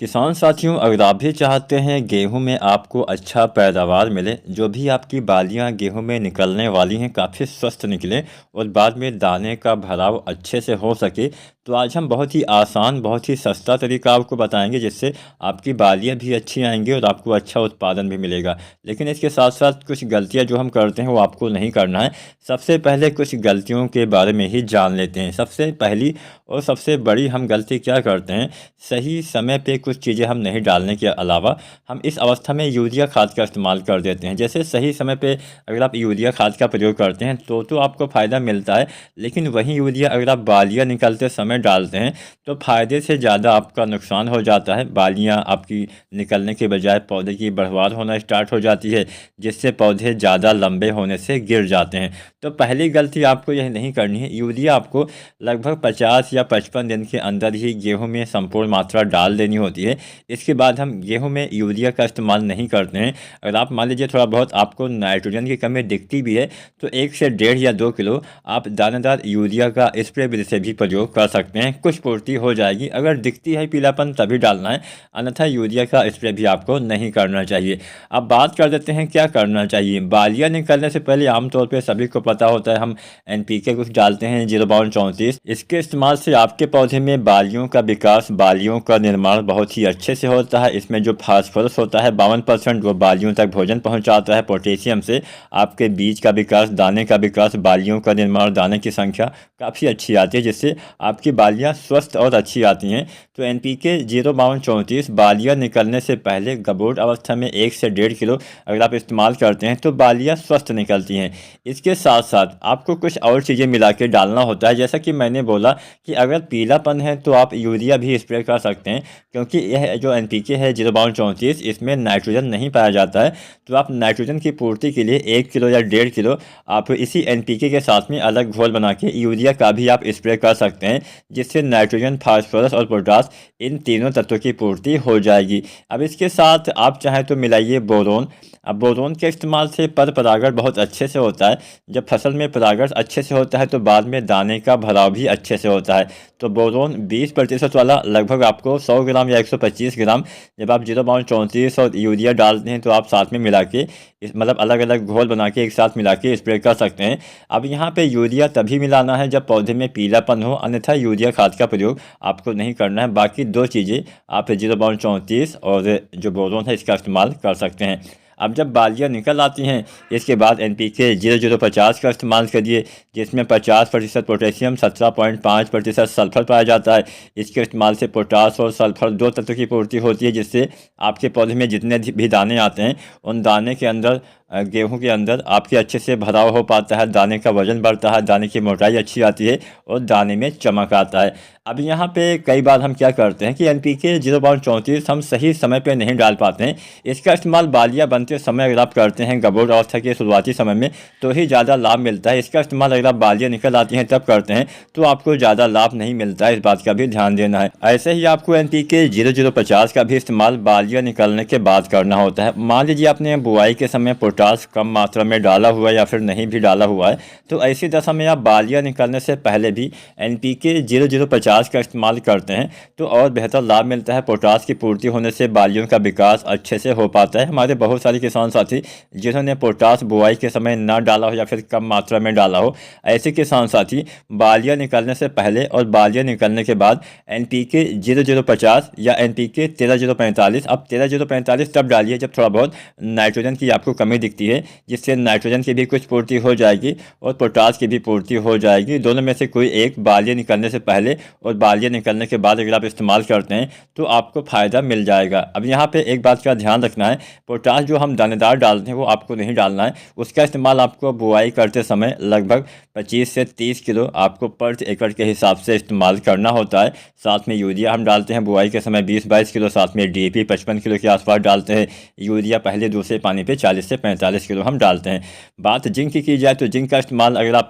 किसान साथियों, अगर आप भी चाहते हैं गेहूं में आपको अच्छा पैदावार मिले, जो भी आपकी बालियां गेहूं में निकलने वाली हैं काफ़ी स्वस्थ निकले और बाद में दाने का भराव अच्छे से हो सके, तो आज हम बहुत ही आसान, बहुत ही सस्ता तरीका आपको बताएंगे जिससे आपकी बालियां भी अच्छी आएंगी और आपको अच्छा उत्पादन भी मिलेगा। लेकिन इसके साथ साथ कुछ गलतियां जो हम करते हैं वो आपको नहीं करना है। सबसे पहले कुछ गलतियों के बारे में ही जान लेते हैं। सबसे पहली और सबसे बड़ी हम गलती क्या करते हैं, सही समय पे कुछ चीज़ें हम नहीं डालने के अलावा हम इस अवस्था में यूरिया खाद का इस्तेमाल कर देते हैं। जैसे सही समय पे अगर आप यूरिया खाद का प्रयोग करते हैं तो आपको फ़ायदा मिलता है, लेकिन वही यूरिया अगर आप बालियाँ निकलते समय डालते हैं तो फ़ायदे से ज़्यादा आपका नुकसान हो जाता है। बालियाँ आपकी निकलने के बजाय पौधे की बढ़वार होना स्टार्ट हो जाती है, जिससे पौधे ज़्यादा लंबे होने से गिर जाते हैं। तो पहली गलती आपको यह नहीं करनी है। यूरिया आपको लगभग 50 या 55 दिन के अंदर ही गेहूं में संपूर्ण मात्रा डाल देनी होती है। इसके बाद हम गेहूं में यूरिया का इस्तेमाल नहीं करते हैं। अगर आप मान लीजिए थोड़ा बहुत आपको नाइट्रोजन की कमी दिखती भी है तो 1 से 1.5 या 2 किलो आप दानेदार यूरिया का स्प्रे विधि से भी प्रयोग कर सकते हैं। कुछ पूर्ति हो जाएगी। अगर दिखती है पीलापन तभी डालना है, अन्यथा यूरिया का स्प्रे भी आपको नहीं करना चाहिए। अब बात कर देते हैं क्या करना चाहिए। बालियाँ निकलने से पहले आमतौर पर सभी को पता होता है हम NPK कुछ डालते हैं 0:34। इसके इस्तेमाल से आपके पौधे में बालियों का विकास, बालियों का निर्माण बहुत ही अच्छे से होता है। इसमें जो फास्फोरस होता है 52% वो बालियों तक भोजन पहुंचाता है। पोटेशियम से आपके बीज का विकास, दाने का विकास, बालियों का निर्माण, दाने की संख्या काफ़ी अच्छी आती है, जिससे आपकी बालियाँ स्वस्थ और अच्छी आती हैं। तो NPK 0:34 बालियाँ निकलने से पहले गबोट अवस्था में 1 से 1.5 किलो अगर आप इस्तेमाल करते हैं तो बालियाँ स्वस्थ निकलती हैं। इसके साथ साथ आपको कुछ और चीज़ें मिला के डालना होता है। जैसा कि मैंने बोला कि अगर पीलापन है तो आप यूरिया भी स्प्रे कर सकते हैं, क्योंकि यह जो NPK है 0:34 इसमें नाइट्रोजन नहीं पाया जाता है। तो आप नाइट्रोजन की पूर्ति के लिए 1 किलो या 1.5 किलो आप इसी NPK के साथ में अलग घोल बना के यूरिया का भी आप स्प्रे कर सकते हैं, जिससे नाइट्रोजन, फास्फोरस और पोटास इन तीनों तत्वों की पूर्ति हो जाएगी। अब इसके साथ आप चाहें तो मिलाइए बोरोन। अब बोरोन के इस्तेमाल से पर परागण बहुत अच्छे से होता है। जब फसल में परागण अच्छे से होता है तो बाद में दाने का भराव भी अच्छे से होता है। तो बोरोन 20% वाला लगभग आपको 100 ग्राम या 125 ग्राम जब आप 0:34 और यूरिया डालते हैं तो आप साथ में मिला के मतलब अलग अलग घोल बना के एक साथ मिला के स्प्रे कर सकते हैं। अब यहाँ पे यूरिया तभी मिलाना है जब पौधे में पीलापन हो, अन्यथा यूरिया खाद का प्रयोग आपको नहीं करना है। बाकी दो चीज़ें आप 0:34 और जो बोरोन है इसका इस्तेमाल कर सकते हैं। अब जब बालियाँ निकल आती हैं इसके बाद NPK 0:050 का इस्तेमाल करिए, जिसमें 50% पोटेशियम, 17.5% सल्फर पाया जाता है। इसके इस्तेमाल से पोटास और सल्फर दो तत्वों की पूर्ति होती है, जिससे आपके पौधे में जितने भी दाने आते हैं उन दाने के अंदर, गेहूं के अंदर आपके अच्छे से भराव हो पाता है, दाने का वजन बढ़ता है, दाने की मोटाई अच्छी आती है और दाने में चमक आता है। अब यहाँ पे कई बार हम क्या करते हैं कि NPK 0:34 हम सही समय पे नहीं डाल पाते हैं। इसका इस्तेमाल बालियाँ बनते समय अगर आप करते हैं गबोट अवस्था के शुरुआती समय में तो ही ज़्यादा लाभ मिलता है। इसका इस्तेमाल अगर आप बालियाँ निकल आती हैं तब करते हैं तो आपको ज़्यादा लाभ नहीं मिलता है। इस बात का भी ध्यान देना है। ऐसे ही आपको NPK 0:050 का भी इस्तेमाल बालियाँ निकलने के बाद करना होता है। मान लीजिए आपने बुआई के समय पोटास कम मात्रा में डाला हुआ है या फिर नहीं भी डाला हुआ है, तो ऐसी दशा में आप बालियाँ निकलने से पहले भी NPK 0:050 का इस्तेमाल करते हैं तो और बेहतर लाभ मिलता है। पोटास की पूर्ति होने से बालियों का विकास अच्छे से हो पाता है। हमारे बहुत सारे किसान साथी जिन्होंने पोटास बुआई के समय ना डाला हो या फिर कम मात्रा में डाला हो, ऐसे किसान साथी बालियाँ निकलने से पहले और बालियाँ निकलने के बाद NPK 0:050 या NPK 13:045, अब 13:045 तब डालिए जब थोड़ा बहुत नाइट्रोजन की आपको कमी दिखती है, जिससे नाइट्रोजन की भी कुछ पूर्ति हो जाएगी और पोटास की भी पूर्ति हो जाएगी। दोनों में से कोई एक बालियाँ निकलने से पहले और बालियाँ निकलने के बाद अगर आप इस्तेमाल करते हैं तो आपको फ़ायदा मिल जाएगा। अब यहाँ पे एक बात का ध्यान रखना है, पोटास जो हम दानेदार डालते हैं वो आपको नहीं डालना है। उसका इस्तेमाल आपको बुआई करते समय लगभग 25 से 30 किलो आपको पर एकड़ के हिसाब से इस्तेमाल करना होता है। साथ में यूरिया हम डालते हैं बुआई के समय 20-22 किलो, साथ में DAP 55 किलो के आसपास डालते हैं। यूरिया पहले दूसरे पानी पे 40 से 45 45 किलो हम डालते हैं। बात जिंक की जाए तो जिंक का इस्तेमाल अगर आप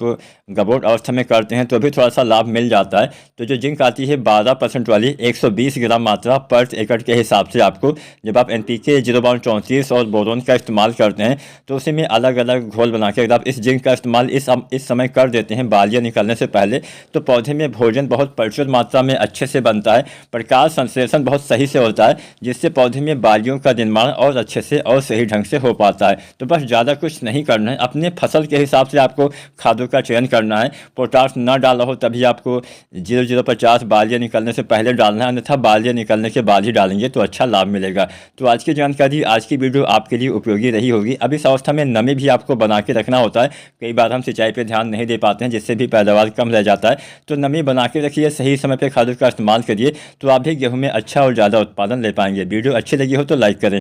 गबोट अवस्था में करते हैं तो भी थोड़ा सा लाभ मिल जाता है। तो जो जिंक आती है 12% वाली 120 ग्राम मात्रा पर एकड़ के हिसाब से आपको, जब आप NPK 0/34 और बोरोन का इस्तेमाल करते हैं तो उसी में अलग अलग घोल बना के अगर आप इस जिंक का इस्तेमाल इस समय कर देते हैं बालियाँ निकलने से पहले, तो पौधे में भोजन बहुत प्रचुर मात्रा में अच्छे से बनता है, प्रकाश संश्लेषण बहुत सही से होता है, जिससे पौधे में बालियों का निर्माण और अच्छे से और सही ढंग से हो पाता है। तो बस ज़्यादा कुछ नहीं करना है, अपने फसल के हिसाब से आपको खादों का चयन करना है। पोटाश ना डाला हो तभी आपको 0.050 बालियाँ निकलने से पहले डालना है, अन्यथा बालियाँ निकलने के बाद ही डालेंगे तो अच्छा लाभ मिलेगा। तो आज की जानकारी, आज की वीडियो आपके लिए उपयोगी रही होगी। अब इस अवस्था में नमी भी आपको बना के रखना होता है, कई बार हम सिंचाई पे ध्यान नहीं दे पाते हैं जिससे भी पैदावार कम रह जाता है। तो नमी बना के रखिए, सही समय पे खादों का इस्तेमाल करिए, तो आप भी गेहूं में अच्छा और ज़्यादा उत्पादन ले पाएंगे। वीडियो अच्छी लगी हो तो लाइक करें।